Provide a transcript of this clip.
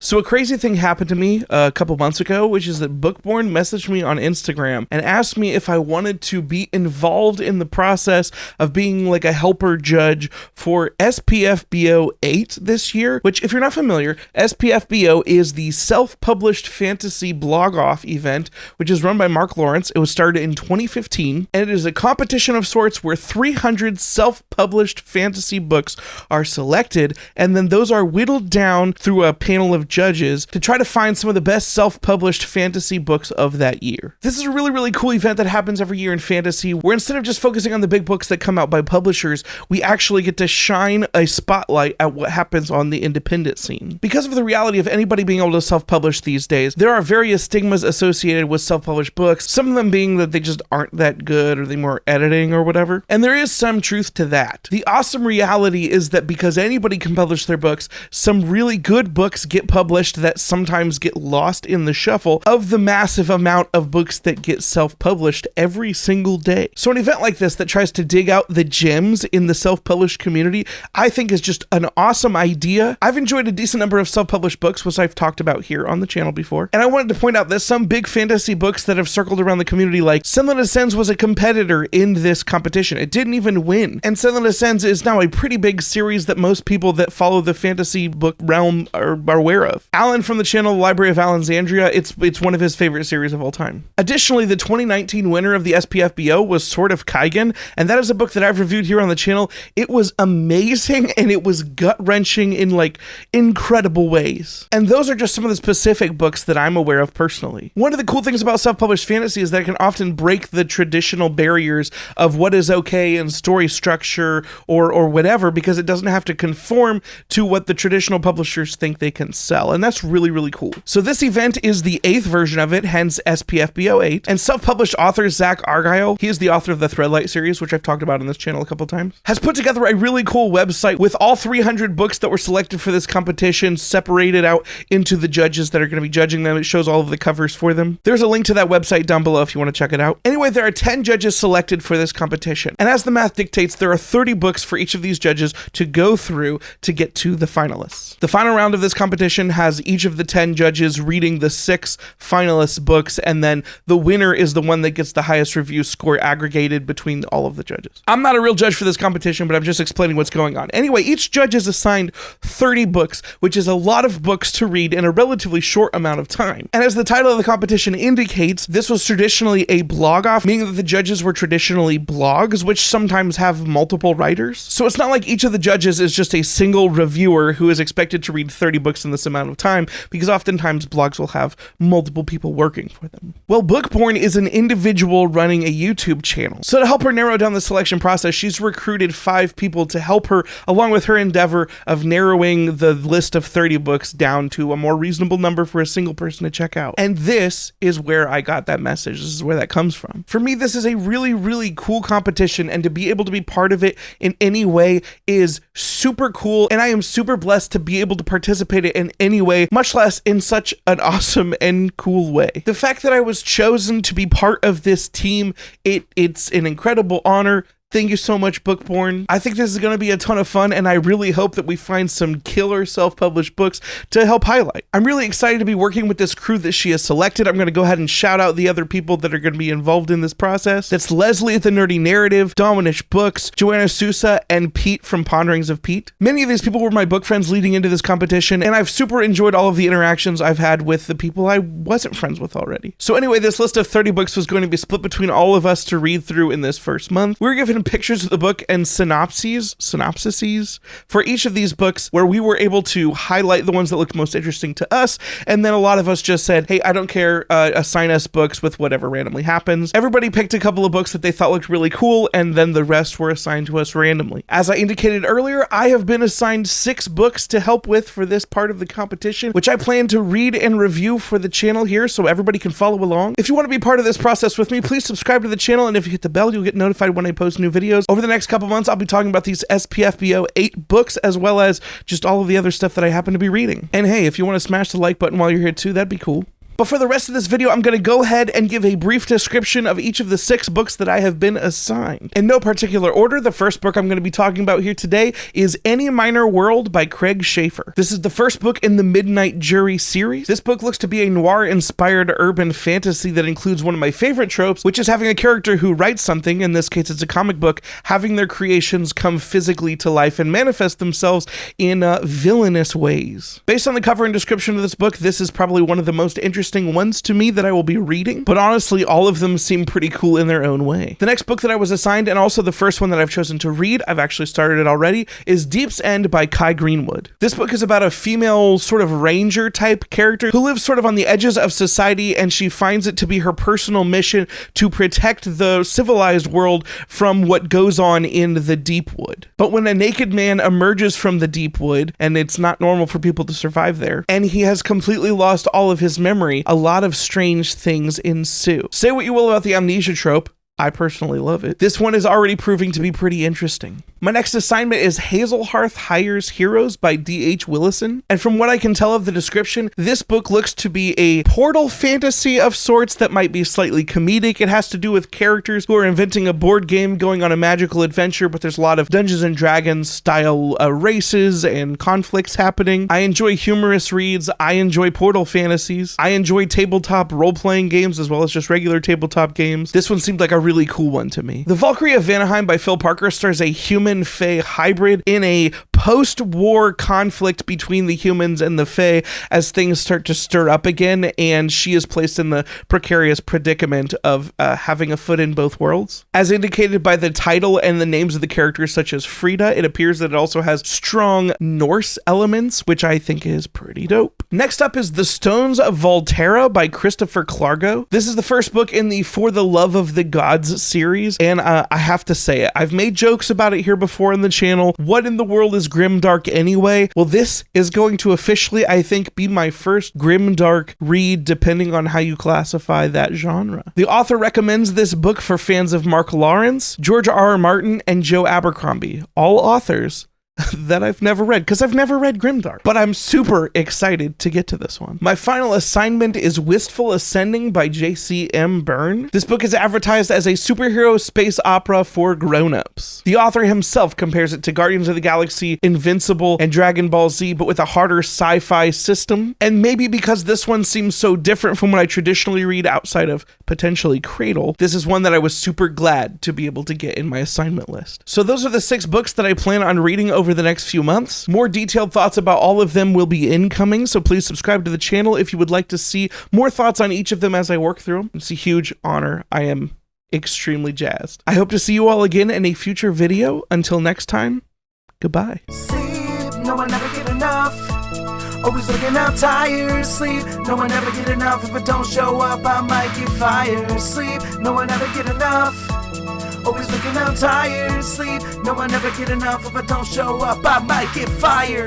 So a crazy thing happened to me a couple months ago, which is that Bookborn messaged me on Instagram and asked me if I wanted to be involved in the process of being like a helper judge for SPFBO 8 this year, which, if you're not familiar, SPFBO is the self-published fantasy blog-off event, which is run by Mark Lawrence. It was started in 2015, and it is a competition of sorts where 300 self-published fantasy books are selected, and then those are whittled down through a panel of judges to try to find some of the best self-published fantasy books of that year. This is a really, really cool event that happens every year in fantasy, where instead of just focusing on the big books that come out by publishers, we actually get to shine a spotlight at what happens on the independent scene. Because of the reality of anybody being able to self-publish these days, there are various stigmas associated with self-published books, some of them being that they just aren't that good or they more editing or whatever. And there is some truth to that. The awesome reality is that because anybody can publish their books, some really good books get published that sometimes get lost in the shuffle of the massive amount of books that get self-published every single day. So an event like this that tries to dig out the gems in the self-published community, I think is just an awesome idea. I've enjoyed a decent number of self-published books, which I've talked about here on the channel before. And I wanted to point out that some big fantasy books that have circled around the community, like Sendland Ascends was a competitor in this competition. It didn't even win. And Sendland Ascends is now a pretty big series that most people that follow the fantasy book realm are aware of. Alan from the channel Library of Alexandria, it's one of his favorite series of all time. Additionally, the 2019 winner of the SPFBO was Sword of KAIGEN, and that is a book that I've reviewed here on the channel. It was amazing, and it was gut-wrenching in like incredible ways. And those are just some of the specific books that I'm aware of personally. One of the cool things about self-published fantasy is that it can often break the traditional barriers of what is okay in story structure or whatever, because it doesn't have to conform to what the traditional publishers think they can sell. And that's really, really cool. So this event is the 8th version of it, hence SPFBO 8. And self-published author Zach Argyle, he is the author of the Threadlight series, which I've talked about on this channel a couple times, has put together a really cool website with all 300 books that were selected for this competition separated out into the judges that are going to be judging them. It shows all of the covers for them. There's a link to that website down below if you want to check it out. Anyway, there are 10 judges selected for this competition. And as the math dictates, there are 30 books for each of these judges to go through to get to the finalists. The final round of this competition has each of the 10 judges reading the 6 finalist books, and then the winner is the one that gets the highest review score aggregated between all of the judges. I'm not a real judge for this competition, but I'm just explaining what's going on. Anyway, each judge is assigned 30 books, which is a lot of books to read in a relatively short amount of time. And as the title of the competition indicates, this was traditionally a blog-off, meaning that the judges were traditionally blogs, which sometimes have multiple writers. So it's not like each of the judges is just a single reviewer who is expected to read 30 books in this amount of time, because oftentimes blogs will have multiple people working for them. Well, Bookborn is an individual running a YouTube channel. So to help her narrow down the selection process, she's recruited 5 people to help her along with her endeavor of narrowing the list of 30 books down to a more reasonable number for a single person to check out. And this is where I got that message. This is where that comes from. For me, this is a really, really cool competition, and to be able to be part of it in any way is super cool, and I am super blessed to be able to participate in any way, much less in such an awesome and cool way. The fact that I was chosen to be part of this team, it's an incredible honor. Thank you so much, Bookborn. I think this is going to be a ton of fun, and I really hope that we find some killer self-published books to help highlight. I'm really excited to be working with this crew that she has selected. I'm going to go ahead and shout out the other people that are going to be involved in this process. That's Leslie at The Nerdy Narrative, Dominish Books, Joanna Sousa, and Pete from Ponderings of Pete. Many of these people were my book friends leading into this competition, and I've super enjoyed all of the interactions I've had with the people I wasn't friends with already. So anyway, this list of 30 books was going to be split between all of us to read through in this first month. We're given pictures of the book and synopses for each of these books, where we were able to highlight the ones that looked most interesting to us, and then a lot of us just said, hey, I don't care, assign us books with whatever randomly happens. Everybody picked a couple of books that they thought looked really cool, and then the rest were assigned to us randomly. As I indicated earlier, I have been assigned 6 books to help with for this part of the competition, which I plan to read and review for the channel here so everybody can follow along. If you want to be part of this process with me, please subscribe to the channel, and if you hit the bell, you'll get notified when I post new videos. Over the next couple months, I'll be talking about these SPFBO 8 books, as well as just all of the other stuff that I happen to be reading. And hey, if you want to smash the like button while you're here too, that'd be cool. But for the rest of this video, I'm going to go ahead and give a brief description of each of the 6 books that I have been assigned. In no particular order, the first book I'm going to be talking about here today is Any Minor World by Craig Schaefer. This is the first book in the Midnight Jury series. This book looks to be a noir-inspired urban fantasy that includes one of my favorite tropes, which is having a character who writes something, in this case it's a comic book, having their creations come physically to life and manifest themselves in villainous ways. Based on the cover and description of this book, this is probably one of the most interesting ones to me that I will be reading, but honestly, all of them seem pretty cool in their own way. The next book that I was assigned, and also the first one that I've chosen to read, I've actually started it already, is Deep's End by Kai Greenwood. This book is about a female sort of ranger type character who lives sort of on the edges of society, and she finds it to be her personal mission to protect the civilized world from what goes on in the deep wood. But when a naked man emerges from the deep wood, and it's not normal for people to survive there, and he has completely lost all of his memory, a lot of strange things ensue. Say what you will about the amnesia trope, I personally love it. This one is already proving to be pretty interesting. My next assignment is Hazelhearth Hires Heroes by D.H. Willison. And from what I can tell of the description, this book looks to be a portal fantasy of sorts that might be slightly comedic. It has to do with characters who are inventing a board game going on a magical adventure, but there's a lot of Dungeons and Dragons style races and conflicts happening. I enjoy humorous reads. I enjoy portal fantasies. I enjoy tabletop role-playing games as well as just regular tabletop games. This one seemed like a really cool one to me. The Valkyrie of Vanaheim by Phil Parker stars a human-fae hybrid in a post-war conflict between the humans and the fae as things start to stir up again, and she is placed in the precarious predicament of having a foot in both worlds. As indicated by the title and the names of the characters such as Frida, it appears that it also has strong Norse elements, which I think is pretty dope. Next up is The Stones of VALTARA by Christopher Clargo. This is the first book in the For the Love of the Gods series, and I have to say it. I've made jokes about it here before on the channel. What in the world is grimdark anyway? Well, this is going to officially, I think, be my first grimdark read, depending on how you classify that genre. The author recommends this book for fans of Mark Lawrence, George R.R. Martin, and Joe Abercrombie, all authors that I've never read, because I've never read grimdark, but I'm super excited to get to this one. My final assignment is Wistful Ascending by J.C.M. Byrne. This book is advertised as a superhero space opera for grown-ups. The author himself compares it to Guardians of the Galaxy, Invincible, and Dragon Ball Z, but with a harder sci-fi system. And maybe because this one seems so different from what I traditionally read outside of potentially Cradle, this is one that I was super glad to be able to get in my assignment list. So those are the 6 books that I plan on reading over the next few months. More detailed thoughts about all of them will be incoming, so please subscribe to the channel if you would like to see more thoughts on each of them as I work through them. It's a huge honor. I am extremely jazzed. I hope to see you all again in a future video. Until next time, goodbye. Sleep, no one ever get enough. Always looking out tired. Sleep, no one ever get enough. If I don't show up, I might get fired. Sleep, no one ever get enough. Always looking out tired. Sleep, no one ever get enough. If I don't show up, I might get fired.